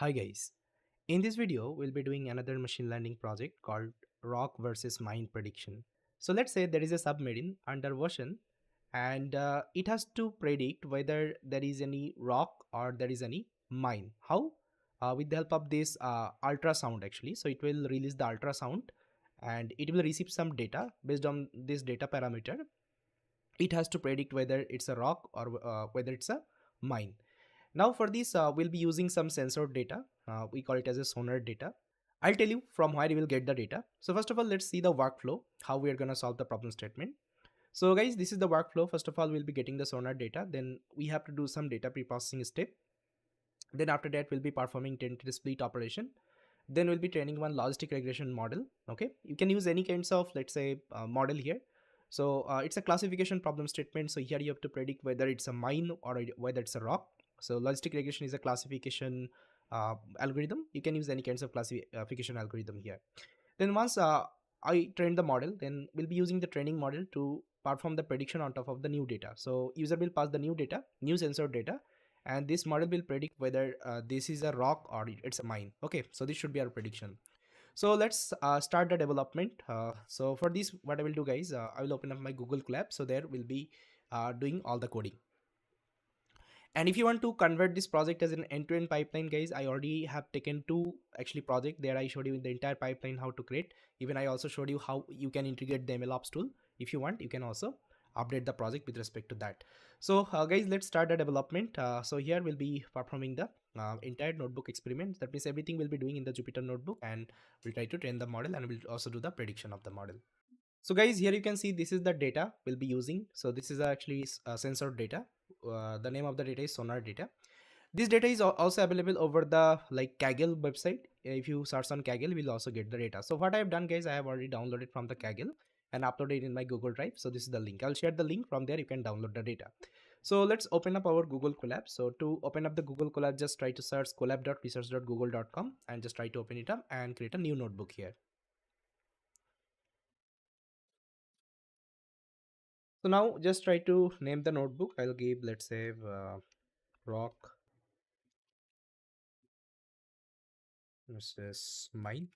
Hi guys, in this video we'll be doing another machine learning project called rock versus mine prediction. So let's say there is a submarine under ocean and it has to predict whether there is any rock or there is any mine. How? With the help of this ultrasound actually. So it will release the ultrasound and it will receive some data. Based on this data parameter, it has to predict whether it's a rock or whether it's a mine. Now for this, we'll be using some sensor data. We call it as a sonar data. I'll tell you from where you will get the data. So first of all, let's see the workflow, how we are going to solve the problem statement. So guys, this is the workflow. First of all, we'll be getting the sonar data. Then we have to do some data preprocessing step. Then after that, we'll be performing tentative split operation. Then we'll be training one logistic regression model. Okay, you can use any kinds of, let's say, model here. So it's a classification problem statement. So here you have to predict whether it's a mine or whether it's a rock. So logistic regression is a classification algorithm. You can use any kinds of classification algorithm here. Then once I train the model, then we'll be using the training model to perform the prediction on top of the new data. So user will pass the new data, new sensor data, and this model will predict whether this is a rock or it's a mine. Okay, so this should be our prediction. So let's start the development. So for this, what I will do guys, I will open up my Google Colab. So there will be doing all the coding. And if you want to convert this project as an end-to-end pipeline, guys, I already have taken two actually project there. I showed you in the entire pipeline how to create. Even I also showed you how you can integrate the MLOps tool. If you want, you can also update the project with respect to that. So guys, let's start the development. So here we'll be performing the entire notebook experiment. That means everything we'll be doing in the Jupyter notebook, and we'll try to train the model, and we'll also do the prediction of the model. So guys, here you can see this is the data we'll be using. So this is actually sensor data. The name of the data is sonar data. This data is also available over the like Kaggle website. If you search on Kaggle, we'll also get the data. So what I have done guys, I have already downloaded from the Kaggle and uploaded it in my Google Drive. So this is the link. I'll share the link. From there you can download the data. So let's open up our Google Colab. So to open up the Google Colab, just try to search colab.research.google.com and just try to open it up and create a new notebook here. So now just try to name the notebook. I'll give, let's say, rock versus mine.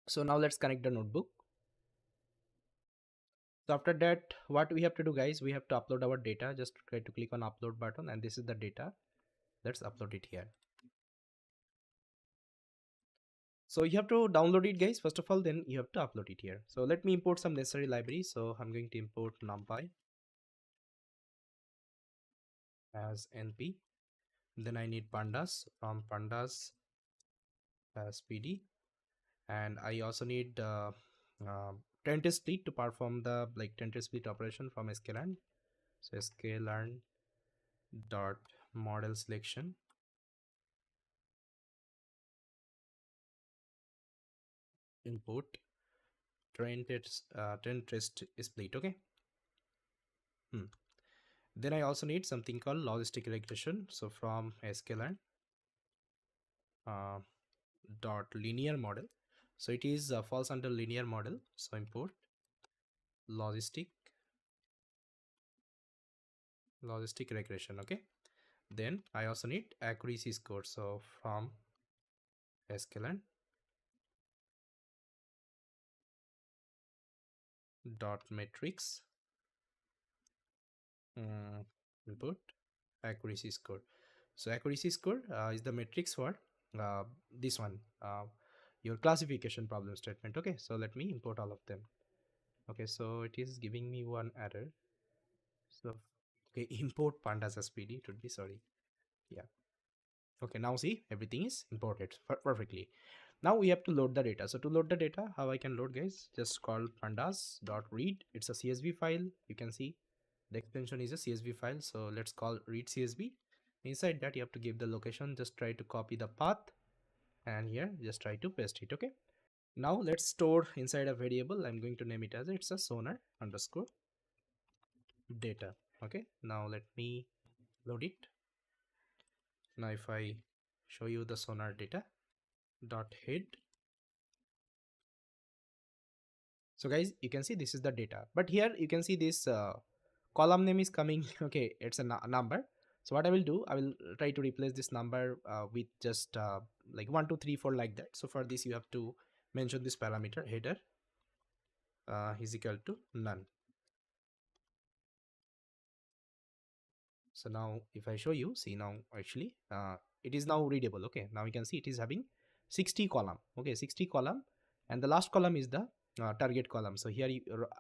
So now let's connect the notebook. So after that, what we have to do guys, we have to upload our data. Just try to click on upload button, and this is the data. Let's upload it here. So you have to download it guys first of all, then you have to upload it here. So let me import some necessary libraries. So I'm going to import numpy as np. Then I need pandas. From pandas as pd, and I also need tentative split to perform the tentative split operation from sklearn. So sklearn dot model selection import tentative split. Okay. Then I also need something called logistic regression. So from sklearn dot linear model. So it is falls under linear model. So import logistic regression. Okay. Then I also need accuracy score. So from sklearn dot metrics input accuracy score. So accuracy score is the metrics for this one, your classification problem statement. Okay, so let me import all of them. Okay, so it is giving me one error. So okay, import pandas as pd, it would be, sorry. Yeah. Okay, now see, everything is imported perfectly. Now we have to load the data. So to load the data, how I can load guys, just call pandas.read. It's a CSV file. You can see the extension is a CSV file. So let's call read CSV. Inside that you have to give the location. Just try to copy the path, and here just try to paste it. Okay, now let's store inside a variable. I'm going to name it as it's a sonar underscore data. Okay, now let me load it. Now if I show you the sonar data dot head, so guys, you can see this is the data, but here you can see this column name is coming okay, it's a number. So what I will do, I will try to replace this number with just like 1 2 3 4 like that. So for this you have to mention this parameter header is equal to none. So now if I show you, see now actually it is now readable. Okay, now you can see it is having 60 column. Okay, 60 column, and the last column is the target column. So here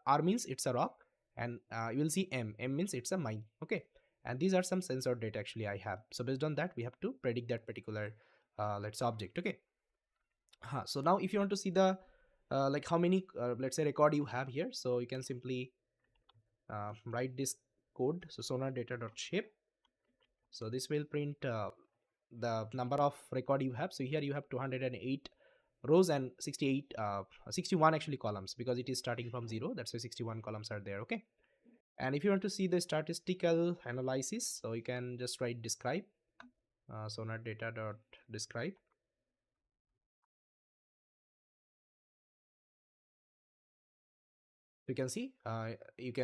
R means it's a rock, and you will see M means it's a mine. Okay, and these are some sensor data actually I have. So based on that we have to predict that particular let's say object. Okay, so now if you want to see the like how many let's say record you have here, so you can simply write this code. So sonar data dot shape, so this will print the number of record you have. So here you have 208 rows and 68 61 actually columns, because it is starting from 0, that's why 61 columns are there. Okay, and if you want to see the statistical analysis, so you can just write describe sonar data dot describe. You can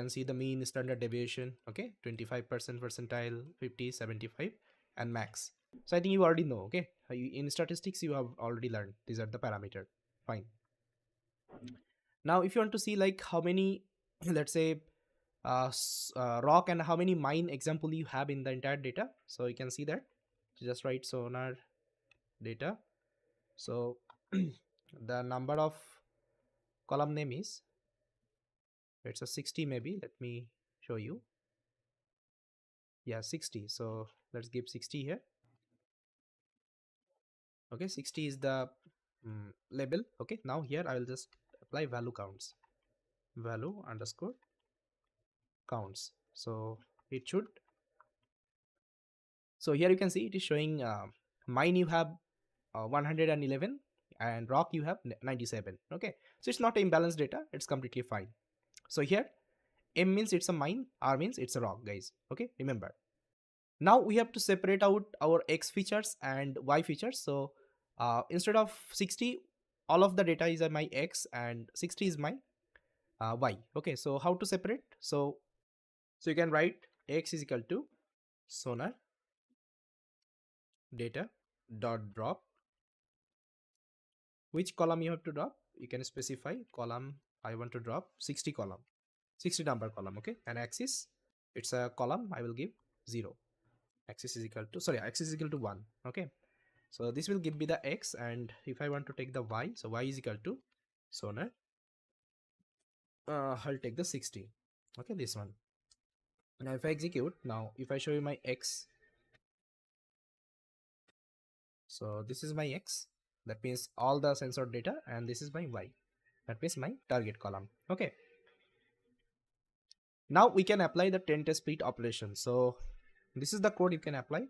see the mean, standard deviation, okay, 25% percentile, 50, 75, and max. So I think you already know. Okay, in statistics you have already learned these are the parameter. Fine. Now if you want to see like how many let's say rock and how many mine example you have in the entire data, so you can see that, just write sonar data. So the number of column name is, it's a 60 maybe, let me show you. Yeah, 60. So let's give 60 here. Okay, 60 is the label. Okay, now here I will just apply value counts, value underscore counts. So it should, so here you can see it is showing mine you have 111 and rock you have 97. Okay, so it's not imbalanced data, it's completely fine. So here M means it's a mine, R means it's a rock, guys. Okay, remember. Now we have to separate out our X features and Y features. So instead of 60, all of the data is my X and 60 is my Y. Okay, so how to separate? So you can write X is equal to sonar data dot drop. Which column you have to drop? You can specify column. I want to drop 60 column, 60 number column. Okay, and axis, it's a column, I will give 0. Axis is equal to, sorry, axis is equal to 1. Okay, so this will give me the X, and if I want to take the Y, so Y is equal to sonar I'll take the 60. Okay, this one. Now if I execute, now if I show you my X, so this is my X, that means all the sensor data, and this is my Y, that means my target column. Okay, now we can apply the test split operation. So this is the code you can apply.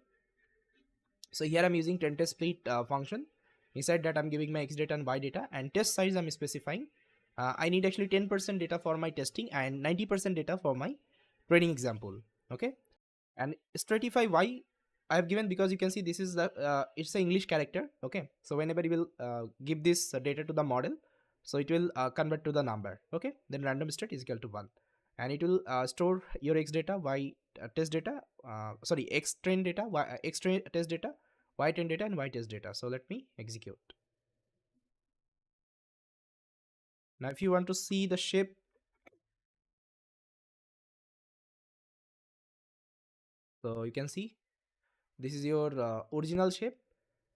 So here I'm using test split function. Inside that I'm giving my X data and Y data, and test size I'm specifying. I need actually 10% data for my testing and 90% data for my training example. Okay, and stratify Y I have given because you can see this is the it's an English character. Okay, so whenever you will give this data to the model, so it will convert to the number. Okay, then random state is equal to 1, and it will store your X data, Y test data, sorry, X train data, Y X train test data, Y train data, and Y test data. So let me execute. Now if you want to see the shape, so you can see this is your original shape,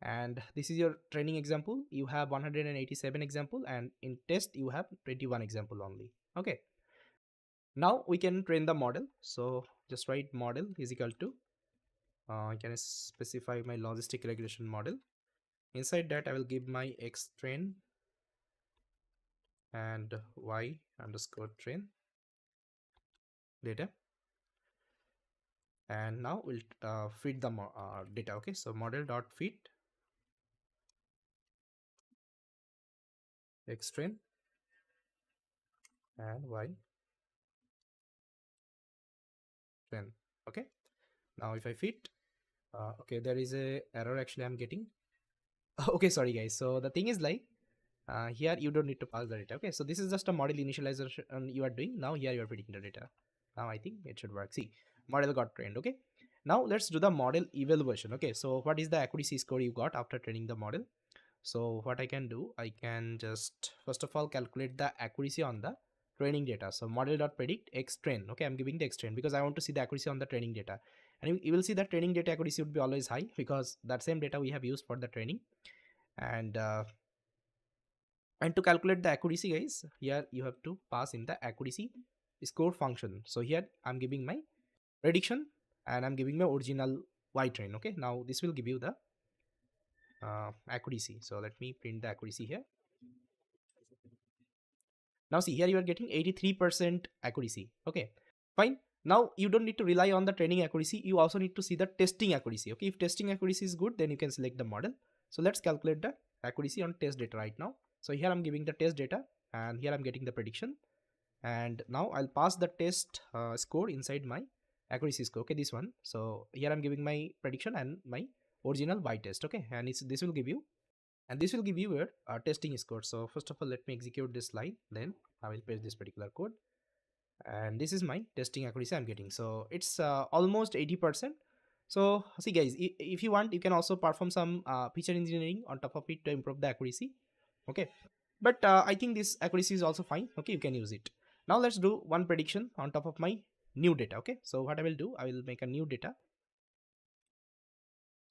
and this is your training example. You have 187 example, and in test you have 21 example only. Okay, now we can train the model. So just write model is equal to I can specify my logistic regression model. Inside that I will give my X train and Y underscore train data, and now we'll feed the data. Okay, so model dot feed X train and Y train. Okay, now if I fit, okay, there is a error actually I'm getting. Okay, sorry guys, so the thing is like here you don't need to pass the data. Okay, so this is just a model initialization you are doing. Now here you are feeding the data. Now I think it should work. See, model got trained. Okay, now let's do the model evaluation. Okay, so what is the accuracy score you got after training the model? So what I can do, I can just first of all calculate the accuracy on the training data. So model.predict x train. Okay, I'm giving the x train because I want to see the accuracy on the training data. And you will see that training data accuracy would be always high because that same data we have used for the training. And to calculate the accuracy, guys, here you have to pass in the accuracy score function. So here I'm giving my prediction and I'm giving my original y train. Okay, now this will give you the accuracy. So let me print the accuracy here. Now see, here you are getting 83% accuracy. Okay, fine. Now you don't need to rely on the training accuracy, you also need to see the testing accuracy. Okay, if testing accuracy is good, then you can select the model. So let's calculate the accuracy on test data right now. So here I'm giving the test data and here I'm getting the prediction, and now I'll pass the test score inside my accuracy score. Okay, this one. So here I'm giving my prediction and my original y test. Okay, and this will give you, and this will give you your testing score. So first of all, let me execute this line, then I will paste this particular code, and this is my testing accuracy I'm getting. So it's almost 80%. So see guys, if you want, you can also perform some feature engineering on top of it to improve the accuracy. Okay, but I think this accuracy is also fine. Okay, you can use it. Now let's do one prediction on top of my new data. Okay, so what I will do, I will make a new data.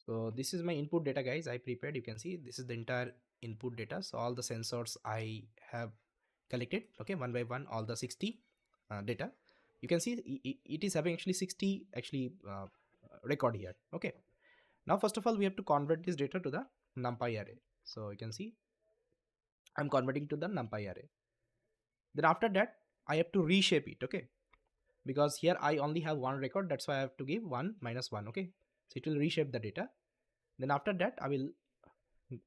So this is my input data, guys, I prepared. You can see this is the entire input data. So all the sensors I have collected, okay, one by one, all the 60 data. You can see it is having actually 60 actually record here. Okay, now first of all we have to convert this data to the numpy array. So you can see I'm converting to the numpy array. Then after that I have to reshape it. Okay, because here I only have one record, that's why I have to give 1 minus 1. Okay, so it will reshape the data. Then after that I will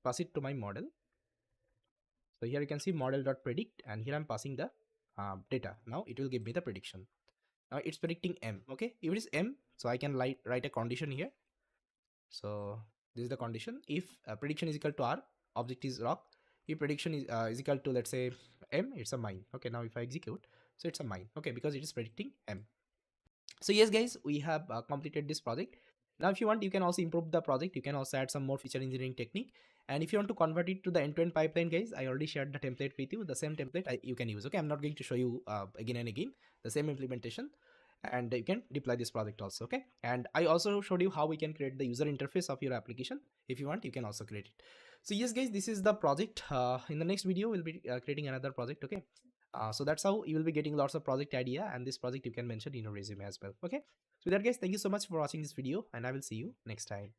pass it to my model. So here you can see model.predict, and here I'm passing the data. Now it will give me the prediction. Now it's predicting m. Okay, if it is m, so I can write a condition here. So this is the condition. If prediction is equal to r, object is rock. If prediction is equal to, let's say, m, it's a mine. Okay, now if I execute, so it's a mine. Okay, because it is predicting m. So yes guys, we have completed this project. Now if you want, you can also improve the project. You can also add some more feature engineering technique, and if you want to convert it to the end-to-end pipeline, guys, I already shared the template with you. The same template you can use. Okay, I'm not going to show you again and again the same implementation, and you can deploy this project also. Okay, and I also showed you how we can create the user interface of your application. If you want, you can also create it. So yes guys, this is the project. In the next video we'll be creating another project. Okay, so that's how you will be getting lots of project idea, and this project you can mention in your resume as well. Okay, so with that guys, thank you so much for watching this video, and I will see you next time.